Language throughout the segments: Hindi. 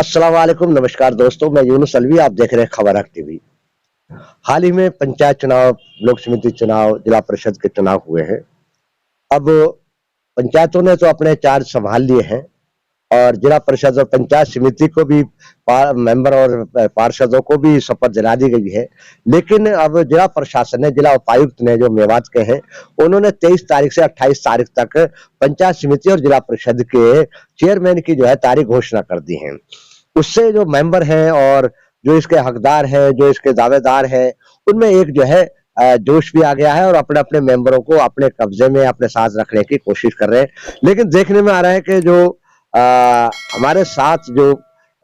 अस्सलाम वालेकुम, नमस्कार दोस्तों, मैं यूनुस अलवी, आप देख रहे हैं खबर हक टीवी। हाल ही में पंचायत चुनाव, लोक समिति चुनाव, जिला परिषद के चुनाव हुए हैं। अब पंचायतों ने तो अपने चार्ज संभाल लिए हैं और जिला परिषद और पंचायत समिति को भी मेंबर और पार्षदों को भी शपथ दिला दी गई है। लेकिन अब जिला प्रशासन ने, जिला उपायुक्त ने, जो मेवात के हैं, उन्होंने 23 तारीख से 28 तारीख तक पंचायत समिति और जिला परिषद के चेयरमैन की जो है तारीख घोषणा कर दी है। उससे जो मेंबर हैं और जो इसके हकदार हैं, जो इसके दावेदार हैं, उनमें एक जो है जोश भी आ गया है और अपने-अपने मेंबरों को अपने कब्जे में अपने साथ रखने की कोशिश कर रहे हैं। लेकिन देखने में आ रहा है कि जो अ, हमारे साथ जो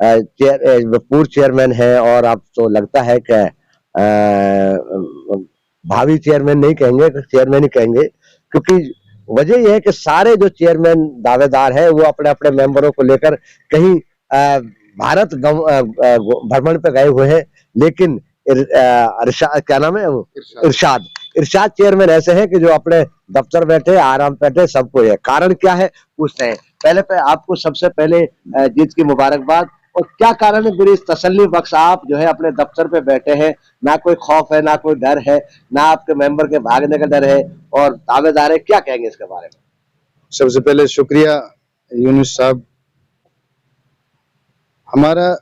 पूर्व चेयरमैन है और अब तो लगता है कि भावी चेयरमैन नहीं कहेंगे, चेयरमैन ही कहेंगे, क्योंकि वजह यह है कि सारे जो चेयरमैन दावेदार हैं वो अपने-अपने मेंबरों को लेकर कहीं भारत भ्रमण पे गए हुए हैं। लेकिन क्या नाम है वो? इरशाद इरशाद चेयरमैन ऐसे हैं कि जो अपने दफ्तर बैठे, आराम बैठे, सबको है। कारण क्या है पूछते हैं। पहले आपको सबसे पहले जीत की मुबारकबाद। और क्या कारण है गुरीश, तसल्ली बख्श, आप जो है अपने दफ्तर पे बैठे हैं, ना कोई खौफ है, ना कोई डर है, ना आपके मेंबर के भागने का डर है और दावेदार है, क्या कहेंगे इसके बारे में? सबसे पहले शुक्रिया यूनुस साहब। हमारा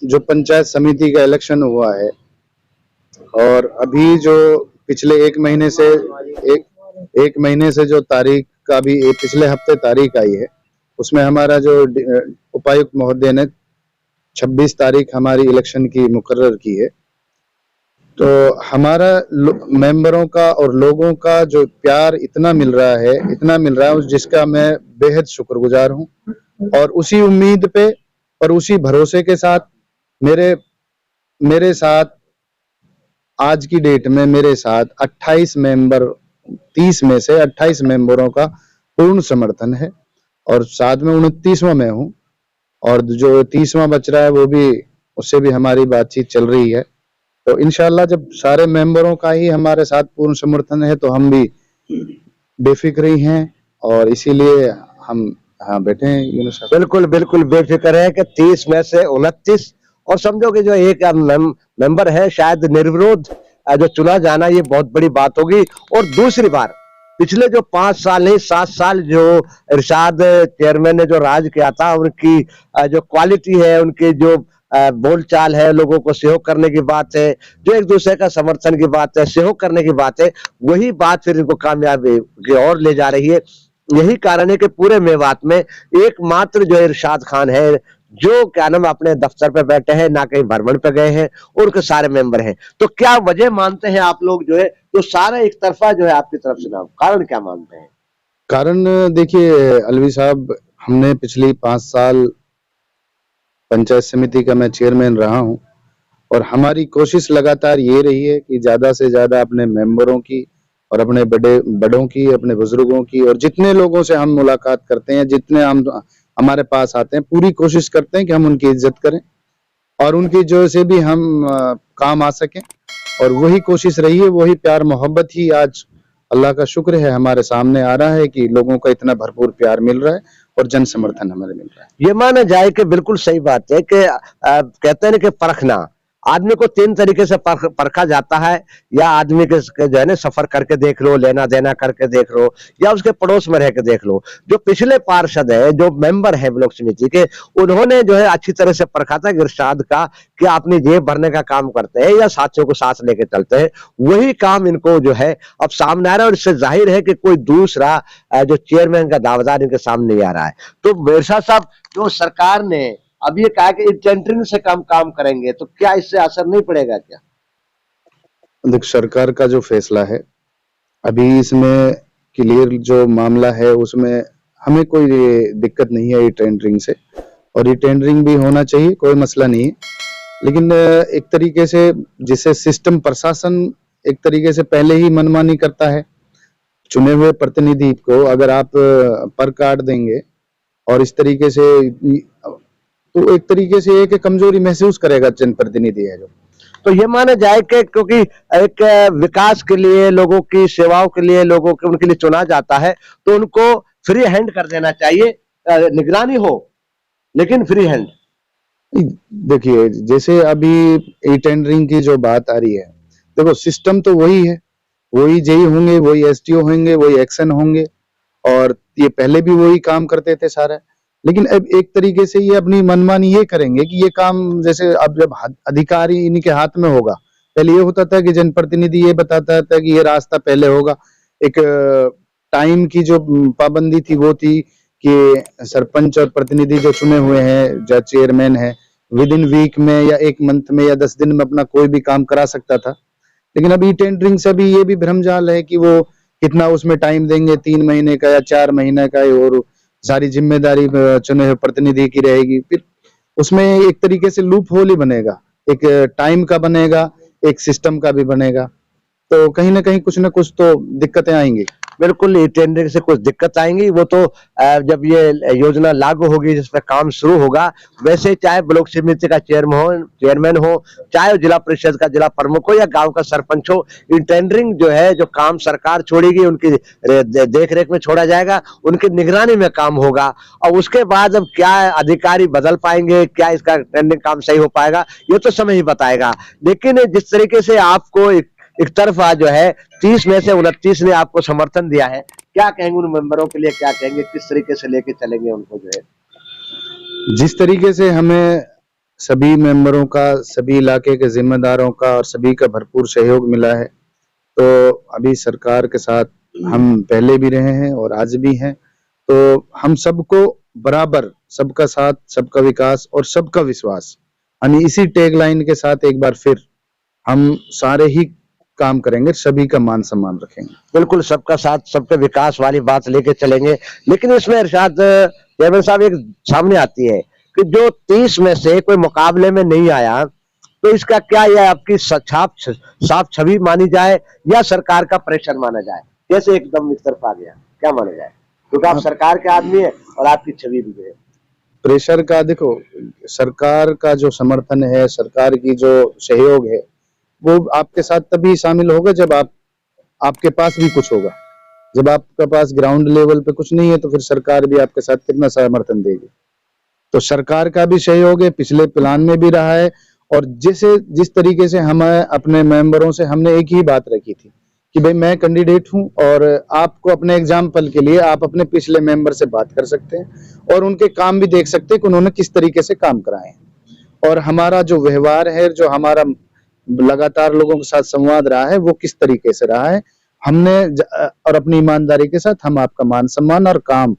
जो पंचायत समिति का इलेक्शन हुआ है और अभी जो पिछले एक महीने से जो तारीख का भी पिछले हफ्ते तारीख आई है, उसमें हमारा जो उपायुक्त महोदय ने 26 तारीख हमारी इलेक्शन की मुकर्रर की है। तो हमारा मेंबरों का और लोगों का जो प्यार इतना मिल रहा है जिसका मैं बेहद शुक्रगुजार हूं। और उसी उम्मीद पे और उसी भरोसे के साथ मेरे साथ आज की डेट में मेरे साथ 28 मेंबर, 30 में से 28 मेंबरों का पूर्ण समर्थन है और साथ में 29वां मैं हूं और जो 30वां बच रहा है वो भी, उससे भी हमारी बातचीत चल रही है। तो इंशाल्लाह जब सारे मेंबरों का ही हमारे साथ पूर्ण समर्थन है तो हम भी बेफिक्र ही हैं और इसीलिए हम बैठे हैं यूनुस साहब। बिल्कुल बिल्कुल बेफिक्र है कि 30 में से 29 और समझो कि जो एक मेंबर है शायद निर्विरोध जो चुना जाना, ये बहुत बड़ी बात होगी। और दूसरी बार पिछले जो 5 साल नहीं 7 साल जो इरशाद चेयरमैन ने जो राज किया था, उनकी जो क्वालिटी है, उनकी जो बोलचाल है, लोगों को सहयोग करने की बात है, जो एक दूसरे का समर्थन की बात है, सहयोग करने की बात है, वही बात फिर इनको कामयाबी की ओर ले जा रही है। यही कारण है कि पूरे मेवात में एकमात्र जो इरशाद खान है, जो क्या नाम अपने दफ्तर पे बैठे हैं, ना कहीं भ्रमण पे गए हैं, और उनके सारे मेंबर हैं। तो क्या वजह मानते हैं आप लोग जो है तो सारा एक तरफा जो है आपकी तरफ से, ना कारण क्या मानते हैं? कारण देखिए अलवी साहब, हमने पिछली 5 साल पंचायत समिति का मैं चेयरमैन रहा हूं और हमारी कोशिश लगातार ये रही है कि ज्यादा से ज्यादा अपने मेंबरों की और अपने बड़ों की, अपने बुजुर्गों की और जितने लोगों से हम मुलाकात करते हैं, जितने हम हमारे पास आते हैं, पूरी कोशिश करते हैं कि हम उनकी इज्जत करें और उनकी जो से भी हम काम आ सकें। और वही कोशिश रही है, वही प्यार मोहब्बत ही आज अल्लाह का शुक्र है हमारे सामने आ रहा है कि लोगों का इतना भरपूर प्यार मिल रहा है और जन समर्थन हमें मिल रहा है। ये माना जाए कि बिल्कुल सही बात है कि कहते हैं कि परखना, आदमी को 3 तरीके से परखा जाता है। या आदमी के जो है ना सफर करके देख लो, लेना देना करके देख लो, या उसके पड़ोस में रह के देख लो। जो पिछले पार्षद है, जो मेंबर है ब्लॉक समिति के, उन्होंने जो है अच्छी तरह से परखा था इरशाद का कि अपनी जेब भरने का काम करते हैं या साथियों को साथ लेके चलते हैं। वही काम इनको जो है अब सामने आ रहा है और इससे जाहिर है कि कोई दूसरा जो चेयरमैन का दावेदार इनके सामने नहीं आ रहा है। तो इरशाद साहब, जो सरकार ने अब ये कहा कि टेंडरिंग से काम करेंगे, तो क्या इससे असर नहीं पड़ेगा क्या? देख, सरकार का जो फैसला है अभी इसमें क्लियर जो मामला है उसमें हमें कोई दिक्कत नहीं है ये टेंडरिंग से, और ये टेंडरिंग भी होना चाहिए, कोई मसला नहीं है। लेकिन एक तरीके से जिसे सिस्टम प्रशासन एक तरीके से पहले ही मनमानी करता है, चुने हुए प्रतिनिधि को अगर आप पर काट देंगे और इस तरीके से, तो एक तरीके से एक कमजोरी महसूस करेगा जनप्रतिनिधि है जो। तो ये माना जाए कि क्योंकि एक विकास के लिए, लोगों की सेवाओं के लिए, लोगों के उनके लिए चुना जाता है, तो उनको फ्री हैंड कर देना चाहिए, निगरानी हो लेकिन फ्री हैंड। देखिए, जैसे अभी ई टेंडरिंग की जो बात आ रही है, देखो सिस्टम तो वही है, वही जेई होंगे, वही एसटीओ होंगे, वही एक्शन होंगे और ये पहले भी वही काम करते थे सारा। लेकिन अब एक तरीके से ये अपनी मनमानी ये करेंगे कि ये काम जैसे अब जब अधिकारी इन्हीं के हाथ में होगा, पहले ये होता था कि जनप्रतिनिधि ये बताता था कि ये रास्ता पहले होगा। एक टाइम की जो पाबंदी थी वो थी कि सरपंच और प्रतिनिधि जो चुने हुए हैं, जो चेयरमैन है, विद इन वीक में या 1 मंथ में या 10 दिन में अपना कोई भी काम करा सकता था। लेकिन अभी टेंडरिंग से अभी ये भी भ्रमजाल है कि वो कितना उसमें टाइम देंगे, 3 महीने का या 4 महीने का, और सारी जिम्मेदारी चुने हुए प्रतिनिधि की रहेगी। फिर उसमें एक तरीके से लूप होल ही बनेगा, एक टाइम का बनेगा, एक सिस्टम का भी बनेगा, तो कहीं ना कहीं कुछ ना कुछ तो दिक्कतें आएंगी। बिल्कुल, ये टेंडरिंग से कुछ दिक्कत आएंगी, वो तो जब ये योजना लागू होगी, जिसमें काम शुरू होगा, वैसे चाहे ब्लॉक समिति का चेयरमैन हो, चाहे जिला परिषद का जिला प्रमुख हो या गांव का सरपंच हो, ये टेंडरिंग जो है, जो काम सरकार छोड़ेगी, उनकी देख रेख में छोड़ा जाएगा, उनकी निगरानी में काम होगा। और उसके बाद अब क्या अधिकारी बदल पाएंगे, क्या इसका टेंडरिंग काम सही हो पाएगा, ये तो समय ही बताएगा। लेकिन जिस तरीके से आपको एक तरफा जो है 30 में से 29 ने आपको समर्थन दिया है, क्या कहेंगे उन मेंबरों के लिए, क्या कहेंगे, किस तरीके से लेके चलेंगे उनको जो है? जिस तरीके से हमें सभी मेंबरों का, सभी इलाके के जिम्मेदारों का और सभी का भरपूर सहयोग मिला है, तो अभी सरकार के साथ हम पहले भी रहे हैं और आज भी हैं, तो हम सबको बराबर, सबका साथ, सबका विकास और सबका विश्वास, यानी इसी टैगलाइन के साथ एक बार फिर हम सारे ही काम करेंगे, सभी का मान सम्मान रखेंगे। बिल्कुल, सबका साथ सबका विकास वाली बात लेके चलेंगे। लेकिन इसमें इरशाद चेयरमैन साहब, एक सामने आती है कि जो 30 में से कोई मुकाबले में नहीं आया, तो इसका क्या यह आपकी साफ छवि मानी जाए या सरकार का प्रेशर माना जाए? कैसे एकदम एक तरफ आ गया, क्या माना जाए? क्योंकि आप सरकार के आदमी है और आपकी छवि भी है। प्रेशर का देखो, सरकार का जो समर्थन है, सरकार की जो सहयोग है, वो आपके साथ तभी शामिल होगा जब आपके पास भी कुछ होगा। जब आपके पास ग्राउंड लेवल पे कुछ नहीं है, तो फिर सरकार भी आपके साथ कितना समर्थन देगी। तो सरकार का भी सहयोग है, पिछले प्लान में भी रहा है, और जिस तरीके से हम अपने मेंबरों से हमने एक ही बात रखी थी कि भाई मैं कैंडिडेट हूं, और आपको अपने एग्जाम्पल के लिए आप अपने पिछले मेंबर से बात कर सकते हैं और उनके काम भी देख सकते हैं कि उन्होंने किस तरीके से काम कराए हैं, और हमारा जो व्यवहार है, जो हमारा लगातार लोगों के साथ संवाद रहा है, वो किस तरीके से रहा है। हमने और अपनी ईमानदारी के साथ हम आपका मान सम्मान और काम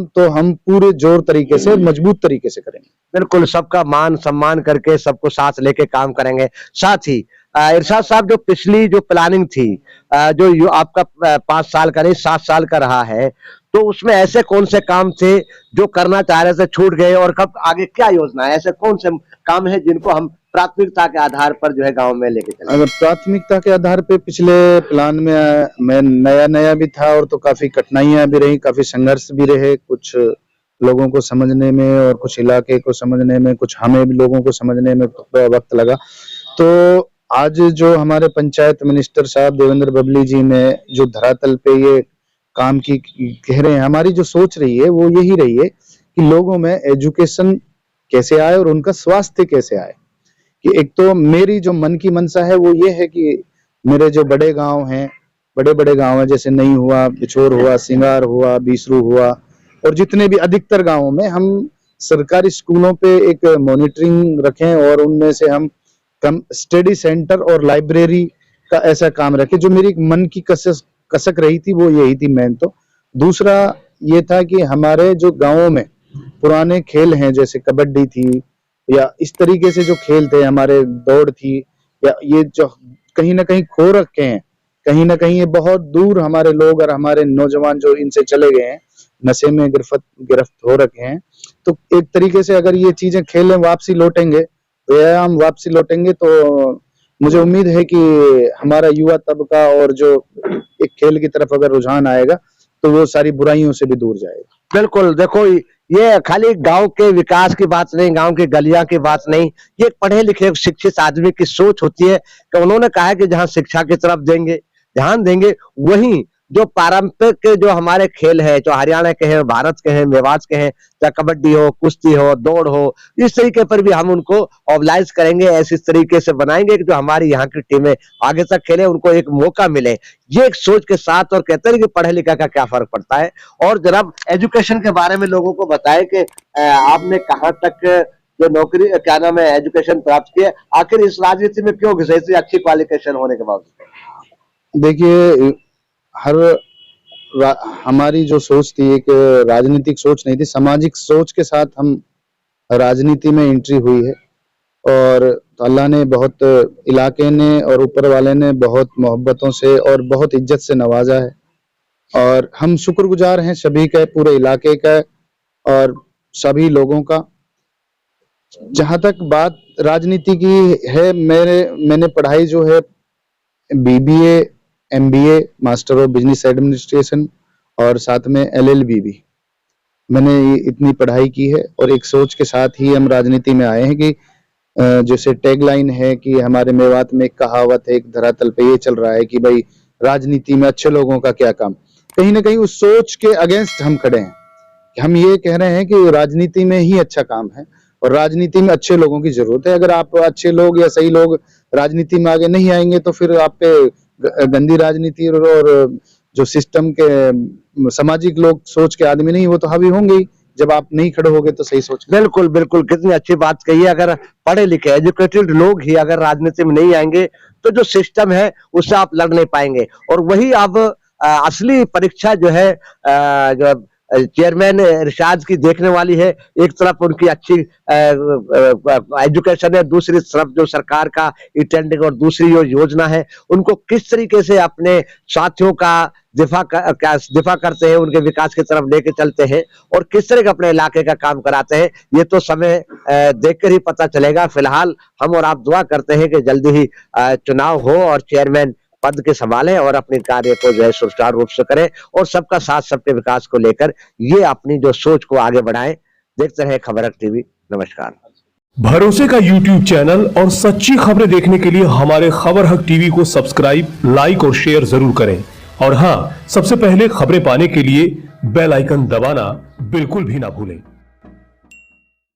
तो हम पूरे जोर तरीके से, मजबूत तरीके से करेंगे। बिल्कुल, सबका मान सम्मान करके सबको साथ लेके काम करेंगे। साथ ही इरशाद साहब, जो पिछली जो प्लानिंग थी, जो आपका 5 साल का नहीं 7 साल का रहा है, तो उसमें ऐसे कौन से काम थे जो करना चाह रहे थे, छूट गए, और कब आगे क्या योजना है? ऐसे कौन से काम है जिनको हम प्राथमिकता के आधार पर जो है गांव में लेके चले? अगर प्राथमिकता के आधार पे पिछले प्लान में मैं नया भी था, और तो काफी कठिनाइयां भी रही, काफी संघर्ष भी रहे, कुछ लोगों को समझने में और कुछ इलाके को समझने में, कुछ हमें भी लोगों को समझने में वक्त लगा। तो आज जो हमारे पंचायत मिनिस्टर साहब देवेंद्र बबली जी ने जो धरातल पे ये काम की कह रहे हैं, हमारी जो सोच रही है वो यही रही है कि लोगों में एजुकेशन कैसे आए और उनका स्वास्थ्य कैसे आए। कि एक तो मेरी जो मन की मनसा है वो ये है कि मेरे जो बड़े गांव हैं, बड़े गांव हैं, जैसे नई हुआ, बिछोर हुआ, सिंगार हुआ, बीसरू हुआ, और जितने भी अधिकतर गांवों में हम सरकारी स्कूलों पे एक मॉनिटरिंग रखें, और उनमें से हम कम स्टडी सेंटर और लाइब्रेरी का ऐसा काम रखें। जो मेरी मन की कसक रही थी वो यही थी मेन। तो दूसरा ये था कि हमारे जो गांवों में पुराने खेल हैं, जैसे कबड्डी थी या इस तरीके से जो खेल थे हमारे, दौड़ थी, या ये जो कहीं ना कहीं खो रखे हैं, कहीं ना कहीं ये बहुत दूर हमारे लोग और हमारे नौजवान जो इनसे चले गए हैं, नशे में गिरफ्त हो रखे हैं। तो एक तरीके से अगर ये चीजें खेलें वापसी लौटेंगे, व्यायाम वापसी लौटेंगे, तो मुझे उम्मीद है कि हमारा युवा तबका और जो एक खेल की तरफ अगर रुझान आएगा, तो वो सारी बुराइयों से भी दूर जाएगा। बिल्कुल, देखो, ये खाली गांव के विकास की बात नहीं, गांव की गलियां की बात नहीं, ये पढ़े लिखे शिक्षित आदमी की सोच होती है कि उन्होंने कहा है कि जहां शिक्षा की तरफ ध्यान देंगे, वहीं जो पारंपरिक जो हमारे खेल है, जो हरियाणा के हैं, भारत के हैं, मेवात के हैं, चाहे कबड्डी हो, कुश्ती हो, दौड़ हो, इस तरीके पर भी हम उनको ऑर्गेनाइज करेंगे, ऐसे तरीके से बनाएंगे कि जो हमारी यहाँ की टीमें आगे तक खेले, उनको एक मौका मिले। ये एक सोच के साथ, और कहते हैं कि पढ़े लिखा का क्या फर्क पड़ता है। और जनाब एजुकेशन के बारे में लोगों को बताएं कि आपने कहाँ तक जो नौकरी क्या नाम है एजुकेशन प्राप्त किया, आखिर इस राजनीति में क्यों घुसे इतनी अच्छी क्वालिफिकेशन होने के बावजूद? देखिए, हमारी जो सोच थी, एक राजनीतिक सोच नहीं थी, सामाजिक सोच के साथ हम राजनीति में एंट्री हुई है। और अल्लाह ने बहुत, इलाके ने और ऊपर वाले ने बहुत मोहब्बतों से और बहुत इज्जत से नवाजा है, और हम शुक्रगुजार हैं सभी का, पूरे इलाके का और सभी लोगों का। जहां तक बात राजनीति की है, मैंने पढ़ाई जो है BBA, MBA, master of business administration और साथ में एलएलबी भी मैंने इतनी पढ़ाई की है। और एक सोच के साथ ही हम राजनीति में आए हैं कि जैसे टैगलाइन है कि हमारे मेवात में एक कहावत है, एक धरातल पे ये चल रहा है कि भाई राजनीति में अच्छे लोगों का क्या काम। कहीं ना कहीं उस सोच के अगेंस्ट हम खड़े हैं। हम ये कह रहे हैं कि राजनीति में ही अच्छा काम है और राजनीति में अच्छे लोगों की जरूरत है। अगर आप अच्छे लोग या सही लोग राजनीति में आगे नहीं आएंगे तो फिर आप पे गंदी राजनीति और जो सिस्टम के सामाजिक लोग सोच के आदमी नहीं, वो तो हावी होंगे ही जब आप नहीं खड़े होगे तो सही सोच। बिल्कुल बिल्कुल, कितनी अच्छी बात कही है। अगर पढ़े लिखे एजुकेटेड लोग ही अगर राजनीति में नहीं आएंगे तो जो सिस्टम है उससे आप लड़ नहीं पाएंगे। और वही अब असली परीक्षा जो है जो चेयरमैन इरशाद की देखने वाली है। एक तरफ उनकी अच्छी एजुकेशन है, दूसरी तरफ जो सरकार का अटेंडिंग और दूसरी जो योजना है, उनको किस तरीके से अपने साथियों का दिफा करते हैं, उनके विकास की तरफ लेके चलते हैं और किस तरह के अपने इलाके का काम कराते हैं, ये तो समय देखकर ही पता चलेगा। फिलहाल हम और आप दुआ करते हैं कि जल्दी ही चुनाव हो और चेयरमैन पद के संभालें और अपने कार्य को जो है सुचारू रूप से करें और सबका साथ सबके विकास को लेकर ये अपनी जो सोच को आगे बढ़ाएं। देखते रहे खबर हक टीवी। नमस्कार। भरोसे का YouTube चैनल और सच्ची खबरें देखने के लिए हमारे खबर हक टीवी को सब्सक्राइब, लाइक और शेयर जरूर करें। और हां, सबसे पहले खबरें पाने के लिए बेल आइकन दबाना बिल्कुल भी ना भूलें।